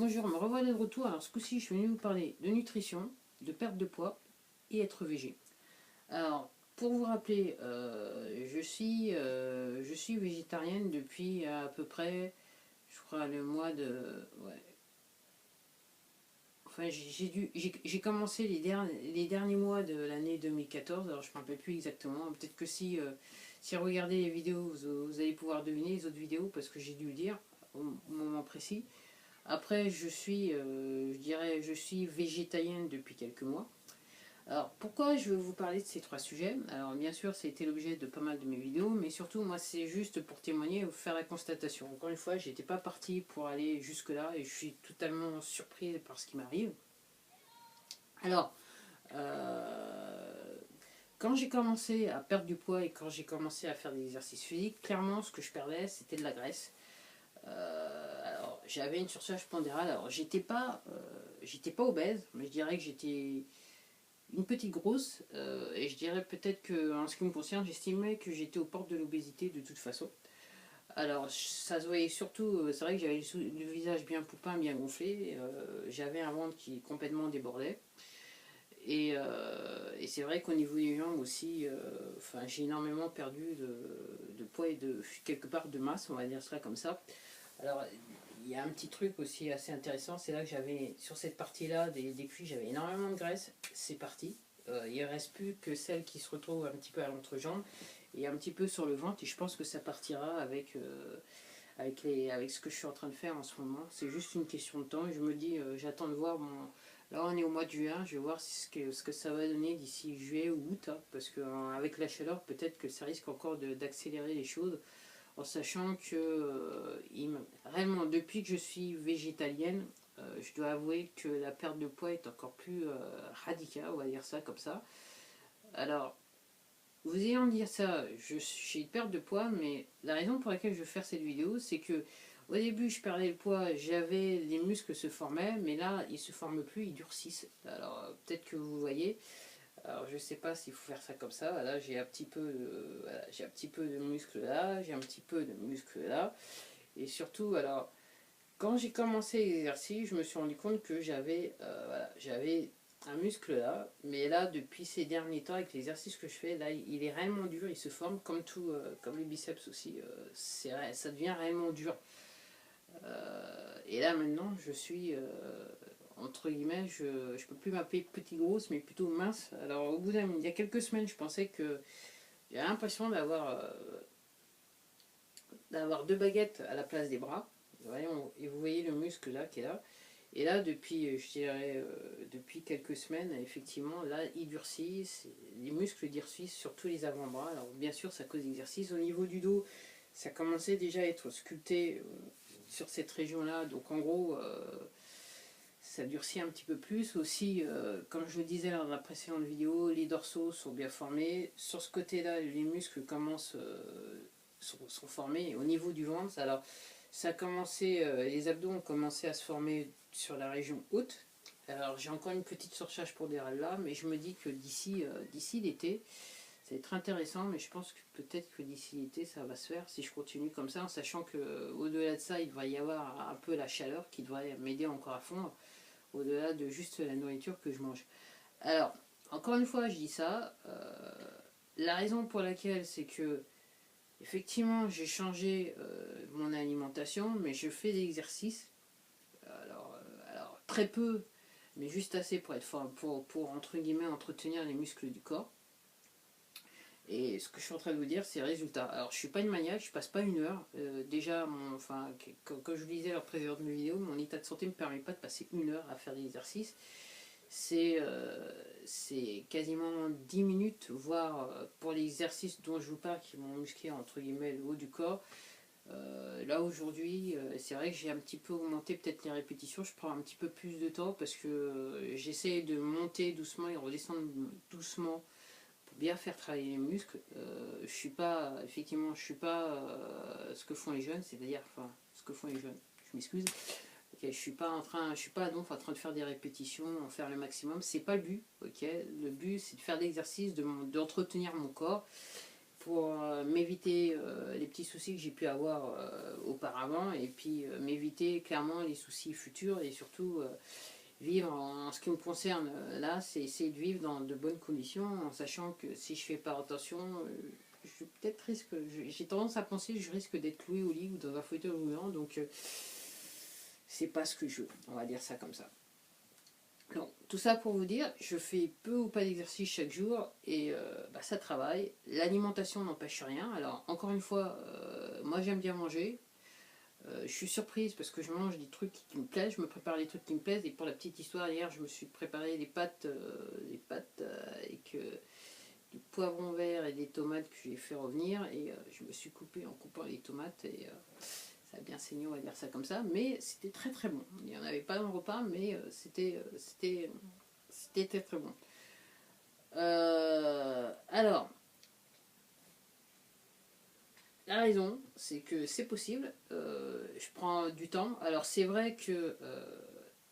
Bonjour, me revoilà de retour. Alors ce coup-ci, je suis venu vous parler de nutrition, de perte de poids et être végé. Alors, pour vous rappeler, je suis végétarienne depuis à peu près, je crois, le mois de... Ouais. Enfin, j'ai commencé les derniers mois de l'année 2014, alors je ne me rappelle plus exactement. Peut-être que si vous regardez les vidéos, vous allez pouvoir deviner les autres vidéos, parce que j'ai dû le dire au moment précis. Après, je dirais, je suis végétalienne depuis quelques mois. Alors, pourquoi je veux vous parler de ces trois sujets? Alors, bien sûr, ça a été l'objet de pas mal de mes vidéos, mais surtout, moi, c'est juste pour témoigner ou faire la constatation. Encore une fois, j'étais pas partie pour aller jusque-là et je suis totalement surprise par ce qui m'arrive. Alors, euh, quand j'ai commencé à perdre du poids et quand j'ai commencé à faire des exercices physiques, clairement, ce que je perdais, c'était de la graisse. Alors, j'avais une surcharge pondérale. Alors, j'étais pas obèse, mais je dirais que j'étais une petite grosse. Et je dirais peut-être que, en ce qui me concerne, j'estimais que j'étais aux portes de l'obésité de toute façon. Alors, ça se voyait surtout, c'est vrai que j'avais le visage bien poupin, bien gonflé. J'avais un ventre qui complètement débordait. Et c'est vrai qu'au niveau des jambes aussi, enfin, j'ai énormément perdu de poids et de quelque part de masse, on va dire cela comme ça. Alors, il y a un petit truc aussi assez intéressant, c'est là que j'avais, sur cette partie-là des cuisses, j'avais énormément de graisse, c'est parti. Il ne reste plus que celle qui se retrouve un petit peu à l'entrejambe et un petit peu sur le ventre, et je pense que ça partira avec ce que je suis en train de faire en ce moment. C'est juste une question de temps, et je me dis, j'attends de voir mon... Là, on est au mois de juin, je vais voir ce que ça va donner d'ici juillet ou août, hein, parce qu'avec la chaleur, peut-être que ça risque encore d'accélérer les choses en sachant que réellement depuis que je suis végétalienne, je dois avouer que la perte de poids est encore plus radicale, on va dire ça comme ça. Alors, vous ayant dit ça, j'ai une perte de poids, mais la raison pour laquelle je veux faire cette vidéo, c'est que au début je perdais le poids, j'avais les muscles se formaient, mais là ils se forment plus, ils durcissent. Alors peut-être que vous voyez. Alors je sais pas s'il faut faire ça comme ça. Là j'ai un petit peu voilà, j'ai un petit peu de muscle là, j'ai un petit peu de muscle là. Et surtout, alors quand j'ai commencé l'exercice, je me suis rendu compte que j'avais un muscle là, mais là depuis ces derniers temps avec l'exercice que je fais, là il est réellement dur, il se forme comme tout, comme les biceps aussi, ça devient réellement dur. Et là maintenant je suis entre guillemets, je ne peux plus m'appeler petit grosse, mais plutôt mince. Alors, il y a quelques semaines, je pensais que j'avais l'impression d'avoir deux baguettes à la place des bras. Et vous voyez le muscle là qui est là. Et là, depuis, je dirais, depuis quelques semaines, effectivement, là, il durcit, les muscles durcissent sur tous les avant-bras. Alors, bien sûr, ça cause d'exercice. Au niveau du dos, ça commençait déjà à être sculpté sur cette région-là. Donc, en gros, ça durcit un petit peu plus. Aussi, comme je le disais dans la précédente vidéo, les dorsaux sont bien formés. Sur ce côté-là, les muscles sont formés. Au niveau du ventre, alors, ça a commencé, les abdos ont commencé à se former sur la région haute. Alors, j'ai encore une petite surcharge pondérale là, mais je me dis que d'ici l'été, ça va être intéressant, mais je pense que peut-être que d'ici l'été, ça va se faire si je continue comme ça, en sachant qu'au-delà de ça, il devrait y avoir un peu la chaleur qui devrait m'aider encore à fondre au-delà de juste la nourriture que je mange. Alors, encore une fois, je dis ça. La raison pour laquelle, c'est que, effectivement, j'ai changé mon alimentation, mais je fais des exercices. Alors, très peu, mais juste assez pour être fort, pour entre guillemets entretenir les muscles du corps. Et ce que je suis en train de vous dire, c'est le résultat. Alors, je suis pas une maniaque, je passe pas une heure. Déjà, comme je vous disais lors précédente vidéo, mon état de santé me permet pas de passer une heure à faire des exercices. C'est quasiment 10 minutes, voire pour les exercices dont je vous parle qui vont muscler entre guillemets le haut du corps. Là aujourd'hui, c'est vrai que j'ai un petit peu augmenté peut-être les répétitions, je prends un petit peu plus de temps parce que j'essaie de monter doucement et redescendre doucement pour bien faire travailler les muscles. Je suis pas ce que font les jeunes, c'est-à-dire, enfin, ce que font les jeunes, je m'excuse. Okay, je suis pas donc en train de faire des répétitions, en faire le maximum. C'est pas le but. Ok, le but c'est de faire des exercices, d'entretenir mon corps. pour m'éviter les petits soucis que j'ai pu avoir auparavant, et puis m'éviter clairement les soucis futurs, et surtout vivre en ce qui me concerne là, c'est essayer de vivre dans de bonnes conditions, en sachant que si je fais pas attention, je peut-être risque, j'ai tendance à penser que je risque d'être cloué au lit ou dans un fauteuil roulant, donc c'est pas ce que je veux, on va dire ça comme ça. Donc, tout ça pour vous dire, je fais peu ou pas d'exercice chaque jour, et ça travaille. L'alimentation n'empêche rien. Alors, encore une fois, moi j'aime bien manger. Je suis surprise parce que je mange des trucs qui me plaisent, je me prépare des trucs qui me plaisent. Et pour la petite histoire, hier, je me suis préparé des pâtes avec du poivron vert et des tomates que j'ai fait revenir. Et je me suis coupé en coupant les tomates, et ça a bien saigné, on va dire ça comme ça. Mais c'était très très bon. Il n'y en avait pas dans le repas, mais c'était très très bon. Alors, la raison, c'est que c'est possible. Je prends du temps. Alors, c'est vrai que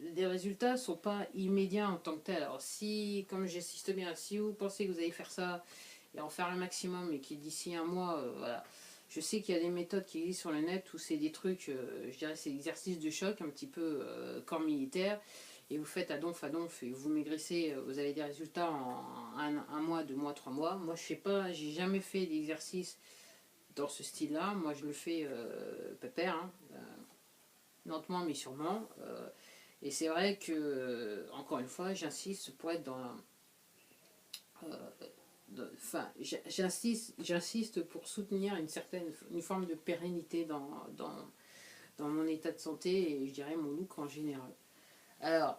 les résultats ne sont pas immédiats en tant que tels. Alors, si, comme j'insiste bien, si vous pensez que vous allez faire ça et en faire le maximum, et qu'il d'ici un mois, voilà. Je sais qu'il y a des méthodes qui existent sur le net où c'est des trucs, je dirais, c'est exercices de choc, un petit peu corps militaire. Et vous faites à donf, et vous maigrissez, vous avez des résultats en un mois, 2 mois, 3 mois. Moi, je sais pas, j'ai jamais fait d'exercice dans ce style-là. Moi, je le fais pépère, hein, lentement mais sûrement. Et c'est vrai que, encore une fois, j'insiste pour être dans. Enfin, j'insiste pour soutenir une forme de pérennité dans mon état de santé, et je dirais mon look en général. Alors,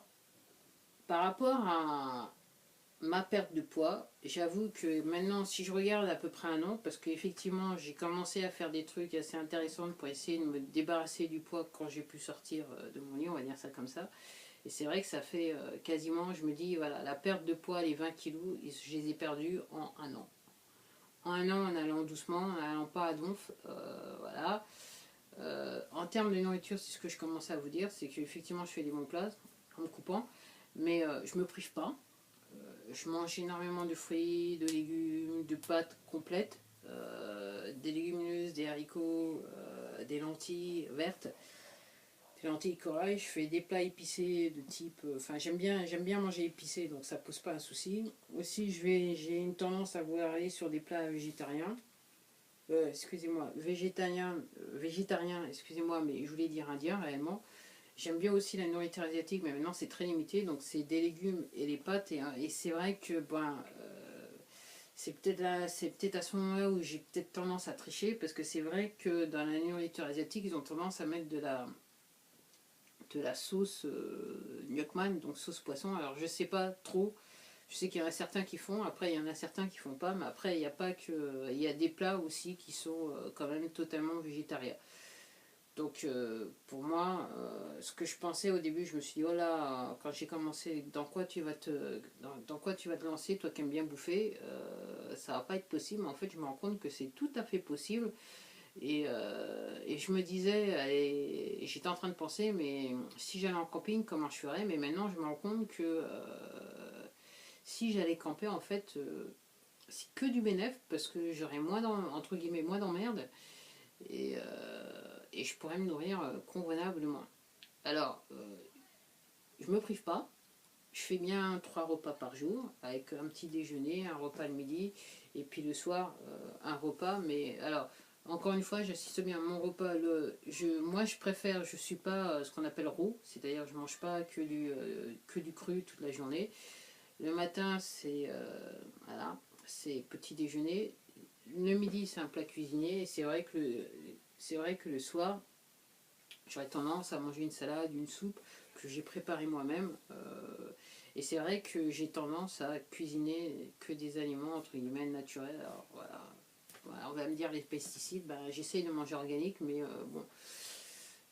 par rapport à ma perte de poids, j'avoue que maintenant, si je regarde à peu près un an, parce qu'effectivement j'ai commencé à faire des trucs assez intéressants pour essayer de me débarrasser du poids quand j'ai pu sortir de mon lit, on va dire ça comme ça. Et c'est vrai que ça fait quasiment, je me dis, voilà, la perte de poids, les 20 kilos, je les ai perdus en un an. En un an, en allant doucement, en allant pas à donf, voilà. En termes de nourriture, c'est ce que je commençais à vous dire, c'est qu'effectivement je fais des bons plats en me coupant, mais je me prive pas. Je mange énormément de fruits, de légumes, de pâtes complètes, des légumineuses, des haricots, des lentilles vertes, des lentilles corail. Je fais des plats épicés de type. Enfin, j'aime bien manger épicé, donc ça pose pas un souci. Aussi, j'ai une tendance à vouloir aller sur des plats végétariens. Excusez-moi, végétarien, excusez-moi, mais je voulais dire indien réellement. J'aime bien aussi la nourriture asiatique, mais maintenant c'est très limité, donc c'est des légumes et les pâtes. Et c'est vrai que c'est peut-être à ce moment-là où j'ai peut-être tendance à tricher, parce que c'est vrai que dans la nourriture asiatique, ils ont tendance à mettre de la sauce Nyokman, donc sauce poisson. Alors je sais pas trop. Je sais qu'il y en a certains qui font, après il y en a certains qui font pas, mais après il n'y a pas que. Il y a des plats aussi qui sont quand même totalement végétariens. Donc pour moi, ce que je pensais au début, je me suis dit, oh là, quand j'ai commencé, dans quoi tu vas te lancer, toi qui aimes bien bouffer, ça va pas être possible. Mais en fait, je me rends compte que c'est tout à fait possible. Et je me disais, et j'étais en train de penser, mais si j'allais en camping, comment je ferais? Mais maintenant, je me rends compte que si j'allais camper, en fait, c'est que du bénéf, parce que j'aurais entre guillemets, moins d'emmerde. Et, et je pourrais me nourrir convenablement. Alors, je me prive pas. Je fais bien 3 repas par jour, avec un petit déjeuner, un repas le midi, et puis le soir, un repas. Mais alors, encore une fois, j'insiste bien, mon repas, moi je préfère, je suis pas ce qu'on appelle roux, c'est-à-dire je mange pas que du cru toute la journée. Le matin, voilà, c'est petit déjeuner. Le midi, c'est un plat cuisiné, et c'est vrai que le soir, j'aurais tendance à manger une salade, une soupe que j'ai préparée moi-même. Et c'est vrai que j'ai tendance à cuisiner que des aliments entre guillemets naturels. Alors voilà, on va me dire les pesticides, j'essaye de manger organique, mais bon,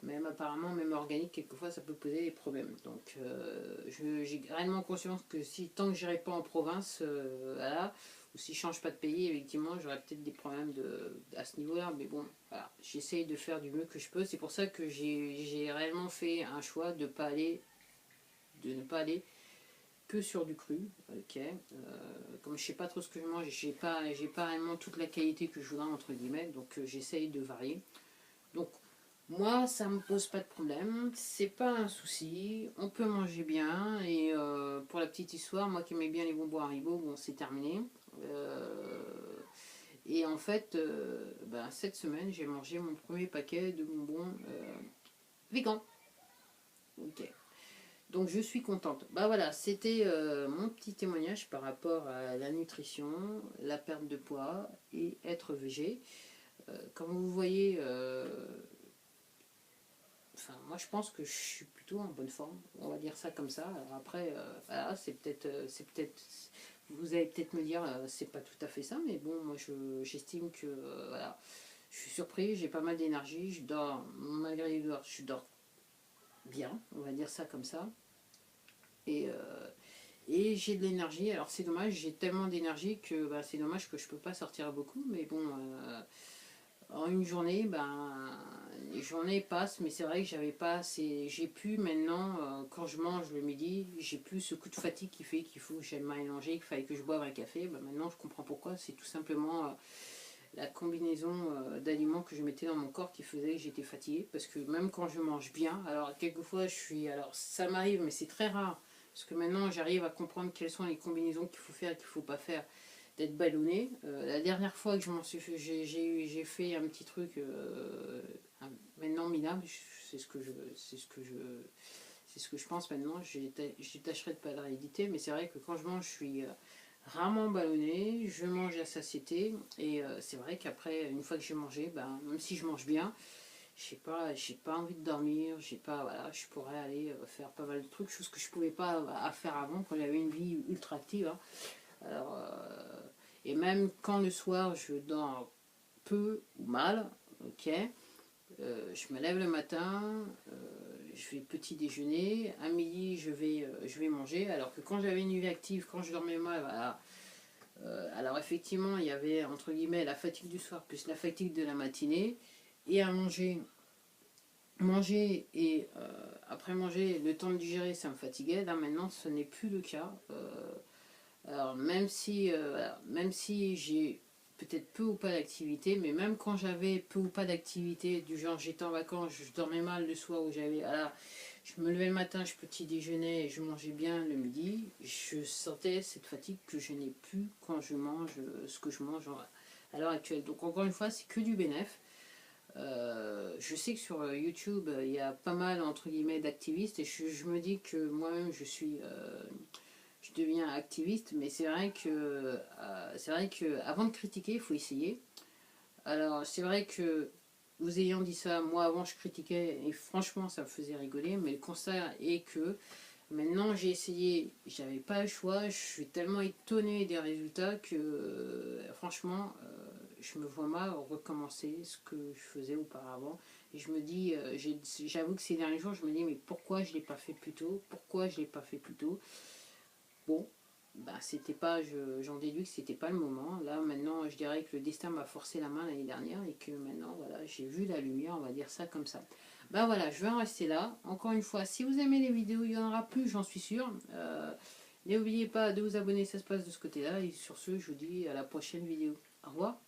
même apparemment, même organique, quelquefois ça peut poser des problèmes. Donc j'ai réellement conscience que si tant que j'irai pas en province, voilà, ou si je change pas de pays, effectivement, j'aurai peut-être des problèmes à ce niveau-là. Mais bon, voilà, j'essaye de faire du mieux que je peux. C'est pour ça que j'ai réellement fait un choix de ne pas aller que sur du cru, ok. Comme je sais pas trop ce que je mange, j'ai pas réellement toute la qualité que je voudrais entre guillemets, donc j'essaye de varier. Donc moi ça me pose pas de problème, c'est pas un souci, on peut manger bien et pour la petite histoire, moi qui aimais bien les bonbons Haribo, bon c'est terminé. Et en fait, ben, cette semaine j'ai mangé mon premier paquet de bonbons vegan. Ok. Donc je suis contente. Bah voilà, c'était mon petit témoignage par rapport à la nutrition, la perte de poids et être végé. Comme vous voyez, enfin moi je pense que je suis plutôt en bonne forme. On va dire ça comme ça. Alors après, voilà, c'est peut-être, vous allez peut-être me dire, c'est pas tout à fait ça, mais bon, moi j'estime que voilà, je suis surpris, j'ai pas mal d'énergie, je dors malgré les douleurs, je dors bien, on va dire ça comme ça. Et j'ai de l'énergie. Alors c'est dommage, j'ai tellement d'énergie que bah, c'est dommage que je peux pas sortir beaucoup. Mais bon, en une journée, ben, les journées passent, mais c'est vrai que j'avais pas assez. J'ai plus maintenant, quand je mange le midi, j'ai plus ce coup de fatigue qui fait qu'il faut que j'aille manger, qu'il fallait que je boive un café. Ben, maintenant je comprends pourquoi. C'est tout simplement la combinaison d'aliments que je mettais dans mon corps qui faisait que j'étais fatiguée. Parce que même quand je mange bien, alors quelquefois je suis. Alors ça m'arrive, mais c'est très rare. Parce que maintenant j'arrive à comprendre quelles sont les combinaisons qu'il faut faire et qu'il ne faut pas faire. D'être ballonné. La dernière fois que je m'en suis fait, j'ai fait un petit truc maintenant minable. C'est ce que je. C'est ce que je. C'est ce que je pense maintenant. J'ai tâcherai de pas le rééditer, mais c'est vrai que quand je mange, je suis rarement ballonné, je mange à satiété et c'est vrai qu'après, une fois que j'ai mangé, ben, même si je mange bien, j'ai pas envie de dormir, j'ai pas, voilà, je pourrais aller faire pas mal de trucs, choses que je pouvais pas à faire avant quand j'avais une vie ultra active. Hein. Alors, et même quand le soir je dors peu ou mal, ok, je me lève le matin, je fais petit déjeuner, à midi je vais manger, alors que quand j'avais une vie active, quand je dormais mal, voilà, alors effectivement, il y avait entre guillemets la fatigue du soir plus la fatigue de la matinée. Et à manger et après manger, le temps de digérer, ça me fatiguait. Là maintenant, ce n'est plus le cas. Alors même si j'ai peut-être peu ou pas d'activité, mais même quand j'avais peu ou pas d'activité, du genre j'étais en vacances, je dormais mal le soir où j'avais, voilà, je me levais le matin, je petit déjeunais et je mangeais bien le midi, je sentais cette fatigue que je n'ai plus quand je mange ce que je mange à l'heure actuelle. Donc encore une fois, c'est que du bénéf. Je sais que sur YouTube, il y a pas mal entre guillemets d'activistes et je me dis que moi-même je deviens activiste, mais c'est vrai que avant de critiquer, il faut essayer. Alors c'est vrai que vous ayant dit ça, moi avant je critiquais et franchement ça me faisait rigoler, mais le constat est que maintenant j'ai essayé, j'avais pas le choix, je suis tellement étonné des résultats que franchement je me vois mal recommencer ce que je faisais auparavant. Et je me dis, j'avoue que ces derniers jours, je me dis mais pourquoi je l'ai pas fait plus tôt? Pourquoi je l'ai pas fait plus tôt? Bon, bah, c'était pas, j'en déduis que c'était pas le moment. Là, maintenant, je dirais que le destin m'a forcé la main l'année dernière et que maintenant, voilà, j'ai vu la lumière, on va dire ça comme ça. Bah voilà, je vais en rester là. Encore une fois, si vous aimez les vidéos, il y en aura plus, j'en suis sûre. N'oubliez pas de vous abonner, ça se passe de ce côté-là. Et sur ce, je vous dis à la prochaine vidéo. Au revoir.